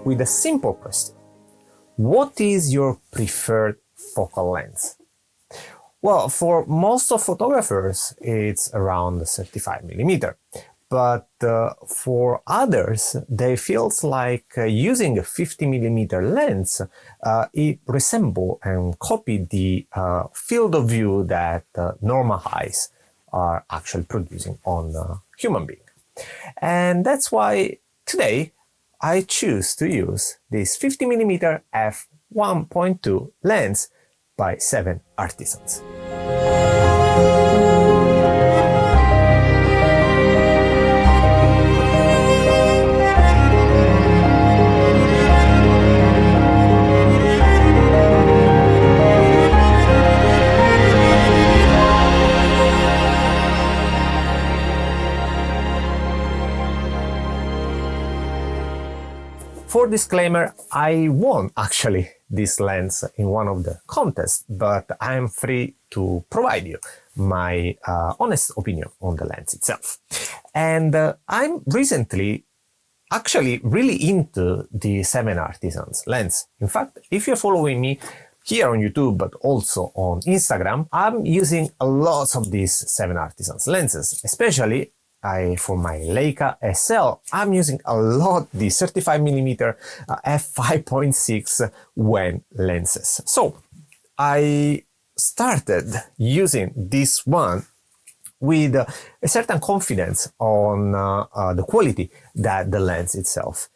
with a simple question. What is your preferred focal length? Well, for most of photographers, it's around 35mm. But for others, they feels like using a 50mm lens, it resembles and copy the field of view that normal eyes are actually producing on human being. And that's why today I choose to use this 50mm f1.2 lens by 7Artisans. For disclaimer, I won actually this lens in one of the contests, but I'm free to provide you my honest opinion on the lens itself. And I'm recently actually really into the 7Artisans lens. In fact, if you're following me here on YouTube, but also on Instagram, I'm using a lot of these 7Artisans lenses, especially for my Leica SL, I'm using a lot the 35mm f5.6 Wen lenses. So I started using this one with a certain confidence on the quality that the lens itself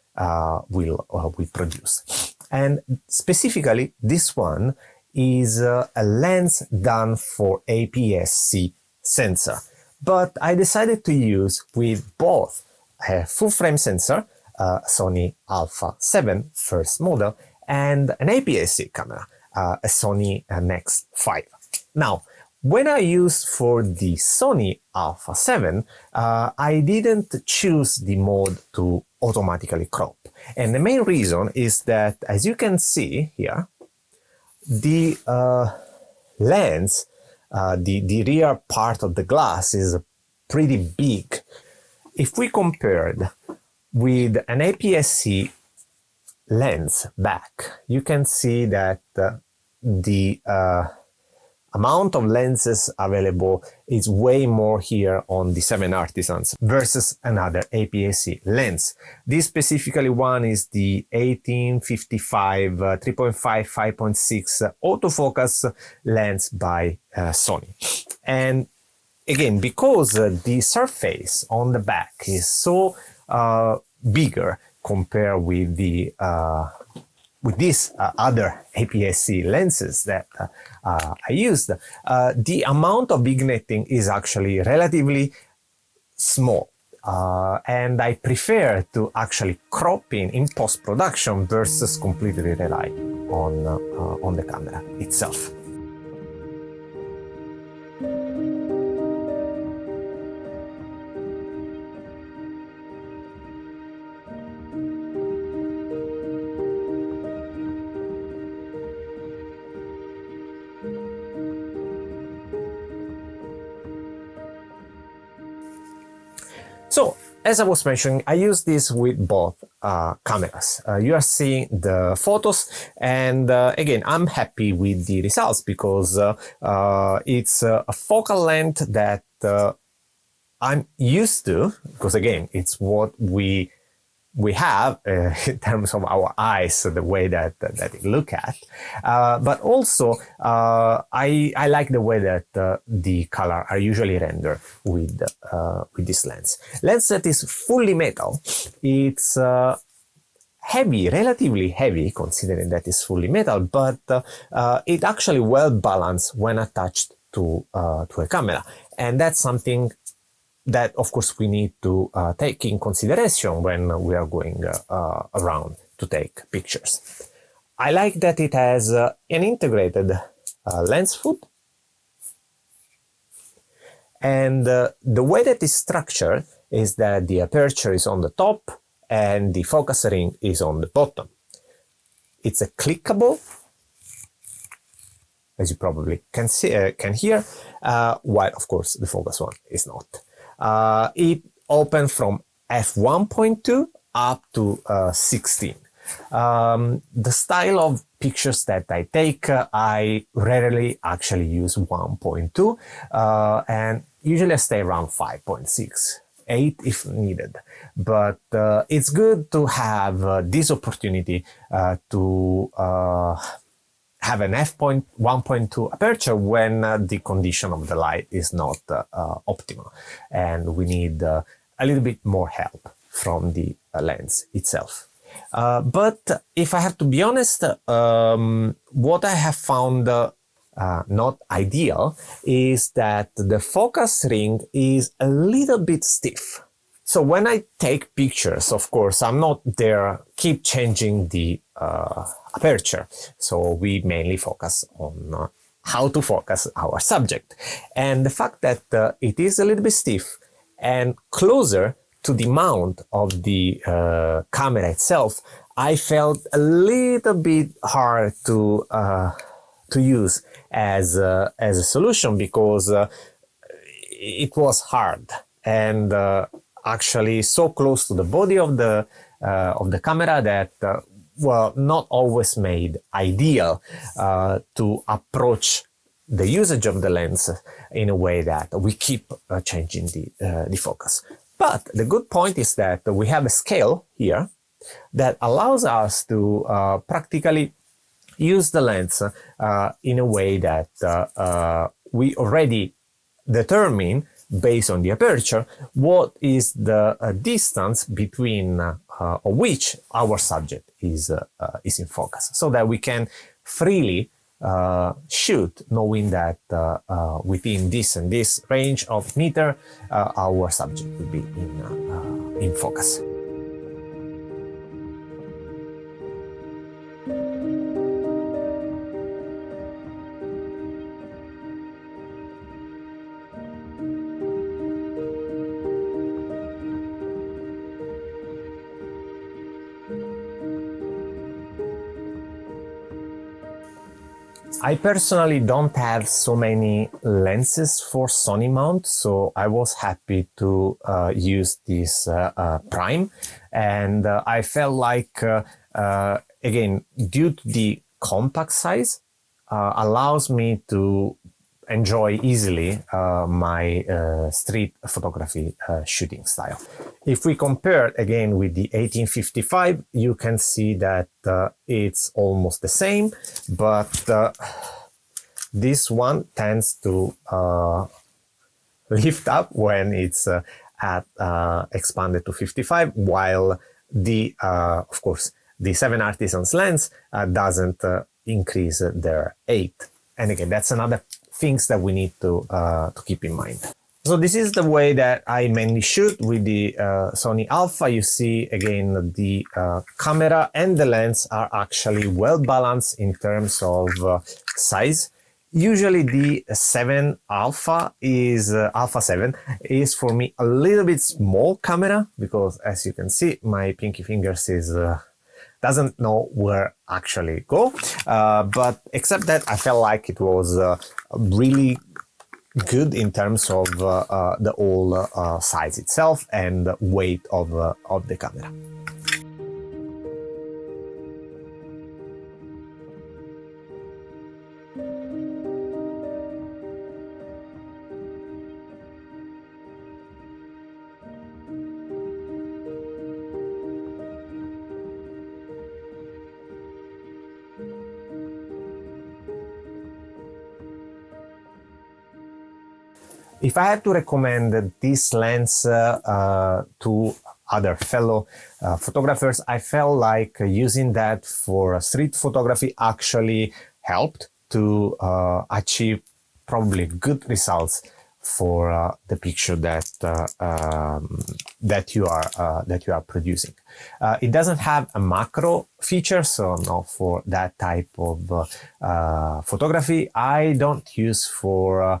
will produce. And specifically, this one is a lens done for APS-C sensor. But I decided to use with both a full-frame sensor, Sony Alpha 7 first model, and an APS-C camera, a Sony Nex 5. Now, when I use for the Sony Alpha 7, I didn't choose the mode to automatically crop. And the main reason is that, as you can see here, the lens, the rear part of the glass is pretty big. If we compared with an APS-C lens back, you can see that the amount of lenses available is way more here on the 7Artisans versus another APS-C lens. This specifically one is the 1855 3.5 5.6 autofocus lens by Sony. And again, because the surface on the back is so bigger compared with the with these other APS-C lenses that I used, the amount of vignetting is actually relatively small. And I prefer to actually crop in post-production versus completely rely on the camera itself. So, as I was mentioning, I use this with both cameras. You are seeing the photos, and again, I'm happy with the results because it's a focal length that I'm used to, because again, it's what we have in terms of our eyes, the way that it look at, but also I like the way that the color are usually rendered with this lens. Lens that is fully metal, it's heavy, relatively heavy, considering that it's fully metal, but it actually well balanced when attached to a camera, and that's something that, of course, we need to take in consideration when we are going around to take pictures. I like that it has an integrated lens foot, and the way that it's structured is that the aperture is on the top and the focus ring is on the bottom. It's a clickable, as you probably can see, can hear, while of course the focus one is not. It opened from f1.2 up to 16. The style of pictures that I take, I rarely actually use 1.2 and usually I stay around 5.6. 8 if needed, but it's good to have this opportunity to have an f1.2 aperture when the condition of the light is not optimal and we need a little bit more help from the lens itself. But if I have to be honest, what I have found not ideal is that the focus ring is a little bit stiff. So when I take pictures, of course, I'm not there keep changing the aperture. So we mainly focus on how to focus our subject. And the fact that it is a little bit stiff and closer to the mount of the camera itself, I felt a little bit hard to use as a solution because it was hard and actually so close to the body of the camera that well, not always made ideal to approach the usage of the lens in a way that we keep changing the focus. But the good point is that we have a scale here that allows us to practically use the lens in a way that we already determine, based on the aperture, what is the distance between which our subject is in focus, so that we can freely shoot, knowing that within this and this range of meter, our subject will be in focus. I personally don't have so many lenses for Sony mount, so I was happy to use this prime, and I felt like, again, due to the compact size, allows me to enjoy easily my street photography shooting style. If we compare again with the 1855, you can see that it's almost the same, but this one tends to lift up when it's expanded to 55, while the of course the 7Artisans lens doesn't increase their 8. And again, that's another things that we need to keep in mind. So this is the way that I mainly shoot with the Sony Alpha. You see again the camera and the lens are actually well balanced in terms of size. Usually the 7 Alpha is Alpha 7 is for me a little bit small camera, because as you can see my pinky fingers is doesn't know where actually go, but except that I felt like it was really good in terms of the whole size itself and weight of the camera. If I had to recommend this lens to other fellow photographers, I felt like using that for street photography actually helped to achieve probably good results for the picture that that you are producing. It doesn't have a macro feature, so not for that type of photography. I don't use for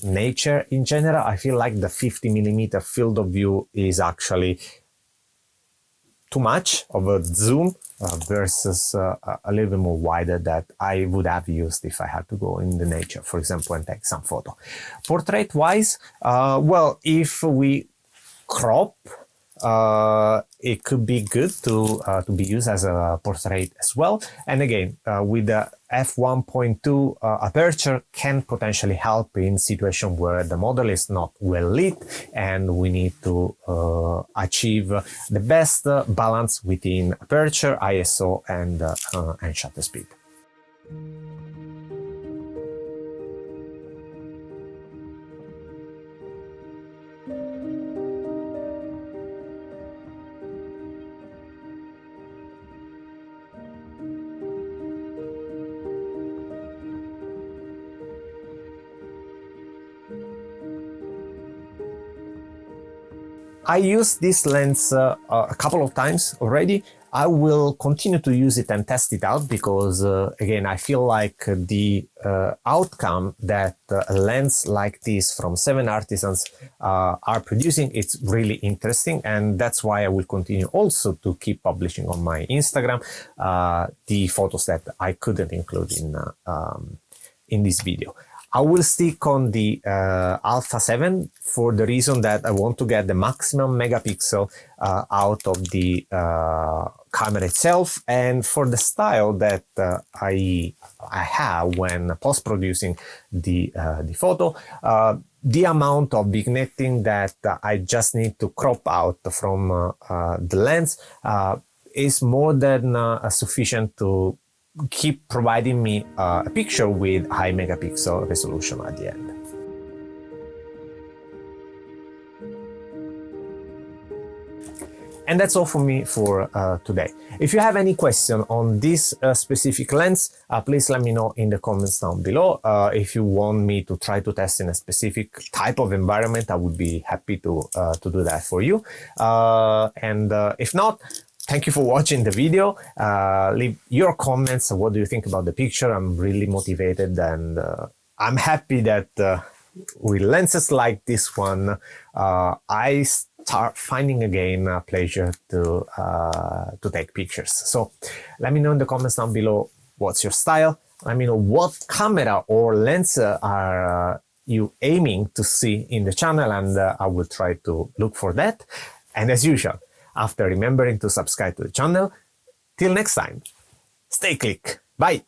nature in general. I feel like the 50mm field of view is actually too much of a zoom versus a little bit more wider that I would have used if I had to go in the nature, for example, and take some photo. Portrait wise, well, if we crop it could be good to be used as a portrait as well. And again, with the f1.2 aperture can potentially help in situation where the model is not well lit and we need to achieve the best balance within aperture, ISO, and shutter speed. I used this lens a couple of times already. I will continue to use it and test it out because, again, I feel like the outcome that a lens like this from 7Artisans are producing, it's really interesting, and that's why I will continue also to keep publishing on my Instagram the photos that I couldn't include in this video. I will stick on the Alpha 7 for the reason that I want to get the maximum megapixel out of the camera itself, and for the style that I have when post-producing the photo. The amount of vignetting that I just need to crop out from the lens is more than sufficient to keep providing me a picture with high megapixel resolution at the end. And that's all for me for today. If you have any question on this specific lens, please let me know in the comments down below. If you want me to try to test in a specific type of environment, I would be happy to do that for you. If not, thank you for watching the video. Leave your comments. What do you think about the picture? I'm really motivated, and I'm happy that with lenses like this one, I start finding again a pleasure to take pictures. So let me know in the comments down below what's your style. Let me know what camera or lens are you aiming to see in the channel, and I will try to look for that. And as usual, after remembering to subscribe to the channel, till next time, stay click. Bye!